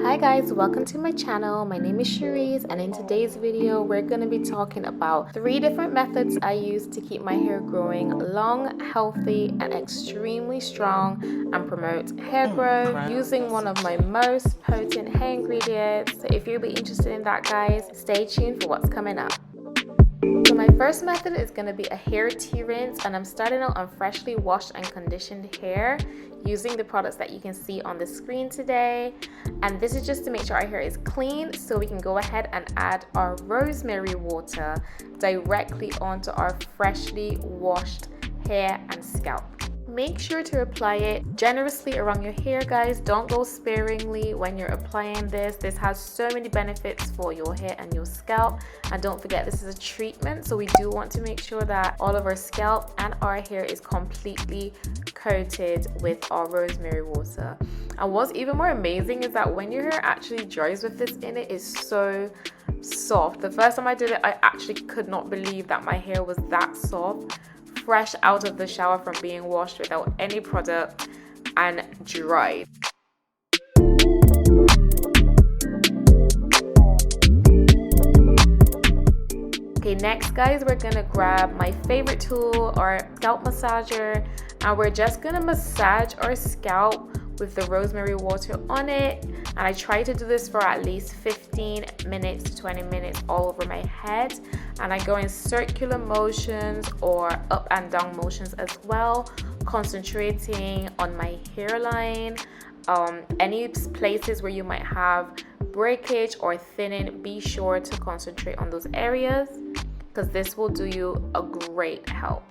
Hi guys, welcome to my channel. My name is Cherisse, and in today's video we're going to be talking about 3 different methods I use to keep my hair growing long, healthy, and extremely strong and promote hair growth using one of my most potent hair ingredients. So if you'll be interested in that, guys, stay tuned for what's coming up. So my first method is going to be a hair tea rinse, and I'm starting out on freshly washed and conditioned hair using the products that you can see on the screen today. And this is just to make sure our hair is clean, so we can go ahead and add our rosemary water directly onto our freshly washed hair and scalp. Make sure to apply it generously around your hair, guys. Don't go sparingly when you're applying this. This has so many benefits for your hair and your scalp. And don't forget, this is a treatment, so we do want to make sure that all of our scalp and our hair is completely coated with our rosemary water. And what's even more amazing is that when your hair actually dries with this in it, is so soft. The first time I did it, I actually could not believe that my hair was that soft, fresh out of the shower from being washed without any product and dried. Okay, next guys, we're gonna grab my favorite tool, our scalp massager, and we're just gonna massage our scalp with the rosemary water on it. And I try to do this for at least 15 minutes to 20 minutes all over my head, and I go in circular motions or up and down motions as well, concentrating on my hairline. Any places where you might have breakage or thinning, be sure to concentrate on those areas, because this will do you a great help.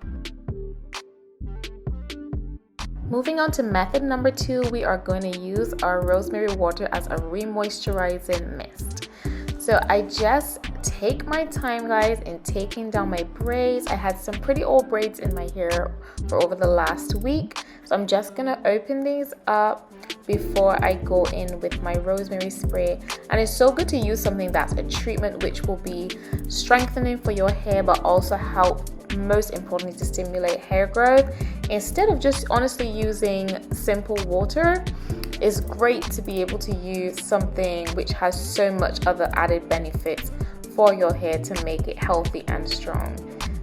Moving on to method number 2, we are going to use our rosemary water as a remoisturizing mist. So I just take my time, guys, in taking down my braids. I had some pretty old braids in my hair for over the last week, so I'm just gonna open these up before I go in with my rosemary spray. And it's so good to use something that's a treatment, which will be strengthening for your hair but also help, most importantly, to stimulate hair growth instead of just honestly using simple water. It's great to be able to use something which has so much other added benefits for your hair to make it healthy and strong.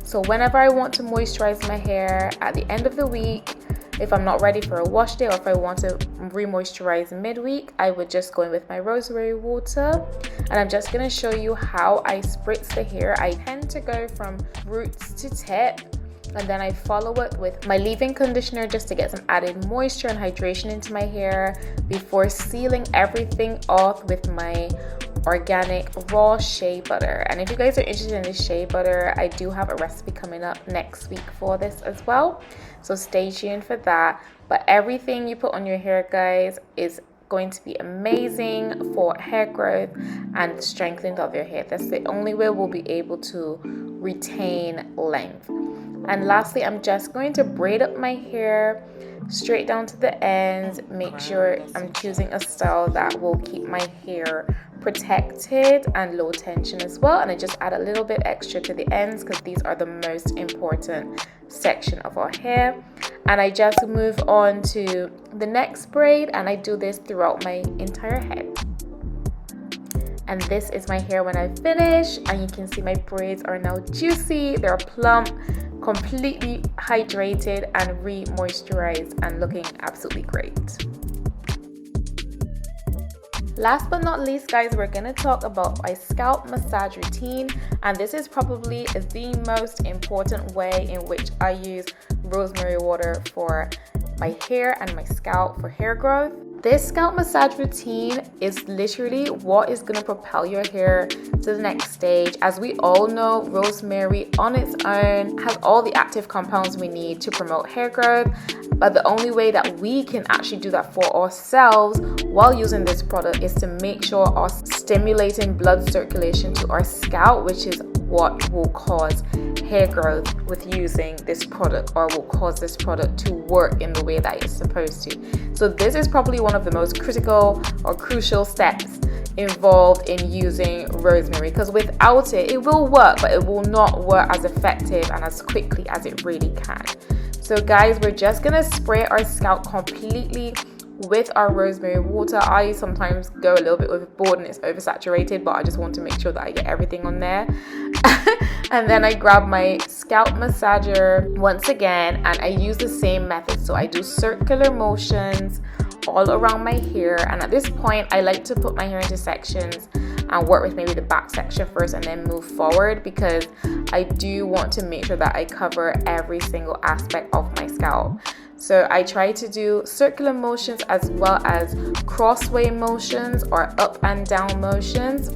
So whenever I want to moisturize my hair at the end of the week, if I'm not ready for a wash day, or if I want to re-moisturize midweek, I would just go in with my rosemary water. And I'm just going to show you how I spritz the hair. I tend to go from roots to tip, and then I follow it with my leave-in conditioner just to get some added moisture and hydration into my hair before sealing everything off with my organic raw shea butter. And if you guys are interested in this shea butter, I do have a recipe coming up next week for this as well, so stay tuned for that. But everything you put on your hair, guys, is going to be amazing for hair growth and strengthening of your hair. That's the only way we'll be able to retain length. And lastly, I'm just going to braid up my hair straight down to the ends. Make sure I'm choosing a style that will keep my hair protected and low tension as well. And I just add a little bit extra to the ends because these are the most important section of our hair. And I just move on to the next braid, and I do this throughout my entire head. And this is my hair when I finish, and you can see my braids are now juicy, they're plump, completely hydrated and re-moisturized and looking absolutely great. Last but not least, guys, we're going to talk about my scalp massage routine, and this is probably the most important way in which I use rosemary water for my hair and my scalp for hair growth. This scalp massage routine is literally what is going to propel your hair to the next stage. As we all know, rosemary on its own has all the active compounds we need to promote hair growth, but the only way that we can actually do that for ourselves while using this product is to make sure our stimulating blood circulation to our scalp, which is what will cause hair growth with using this product, or will cause this product to work in the way that it's supposed to. So this is probably one of the most critical or crucial steps involved in using rosemary, because without it, it will work, but it will not work as effective and as quickly as it really can. So guys, we're just gonna spray our scalp completely with our rosemary water. I sometimes go a little bit overboard and it's oversaturated, but I just want to make sure that I get everything on there. And then I grab my scalp massager once again, and I use the same method. So I do circular motions all around my hair, and at this point I like to put my hair into sections and work with maybe the back section first and then move forward, because I do want to make sure that I cover every single aspect of my scalp. So I try to do circular motions as well as crossway motions or up and down motions,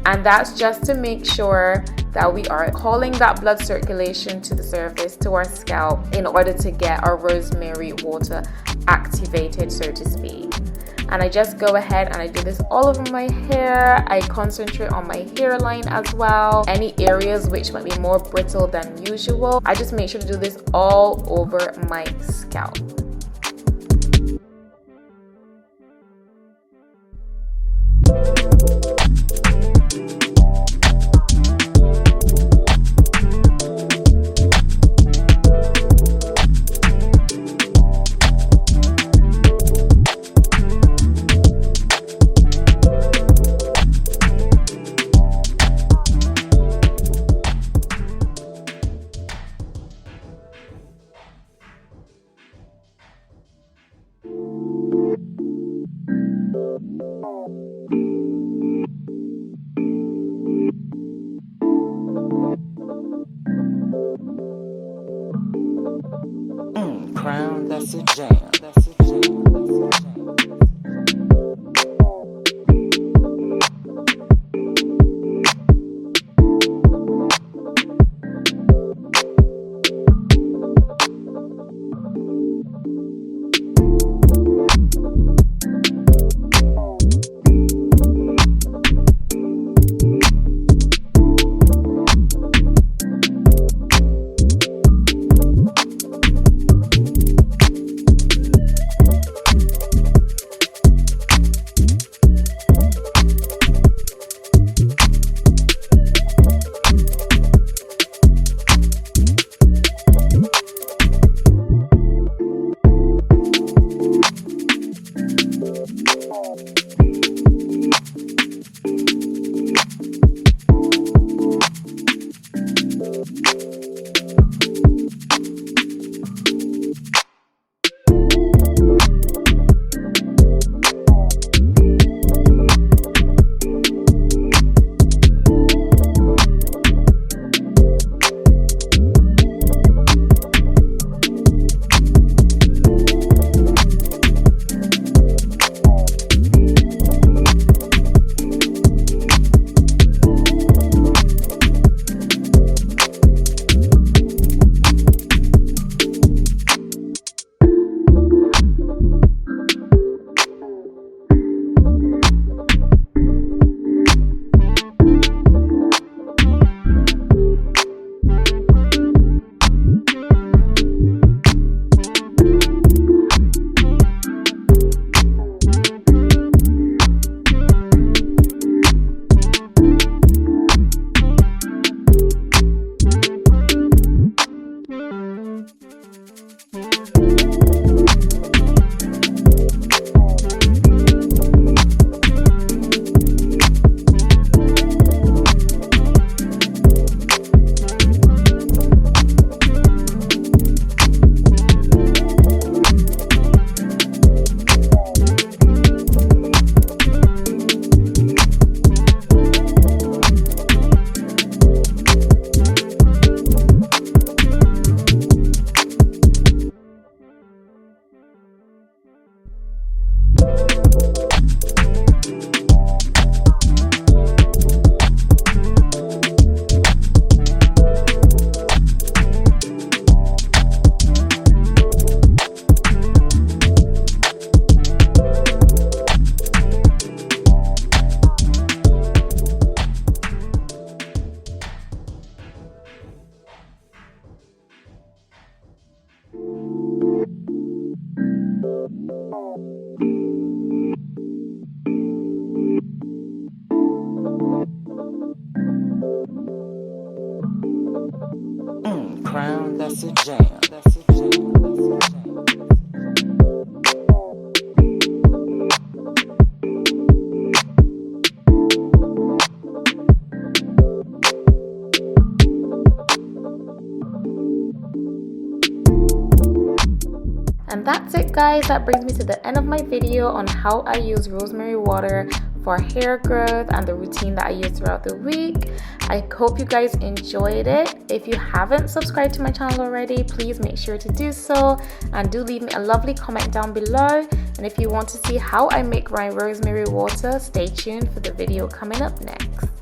and that's just to make sure that we are calling that blood circulation to the surface, to our scalp, in order to get our rosemary water activated, so to speak. And I just go ahead and I do this all over my hair. I concentrate on my hairline as well. Any areas which might be more brittle than usual, I just make sure to do this all over my scalp. Crown, that's a jam. That's a jam. That's a jam. Crown, that's a jam. That's a jam. That's a jam. And that's it, guys. That brings me to the end of my video on how I use rosemary water for hair growth and the routine that I use throughout the week. I hope you guys enjoyed it. If you haven't subscribed to my channel already, please make sure to do so, and do leave me a lovely comment down below. And if you want to see how I make my rosemary water, stay tuned for the video coming up next.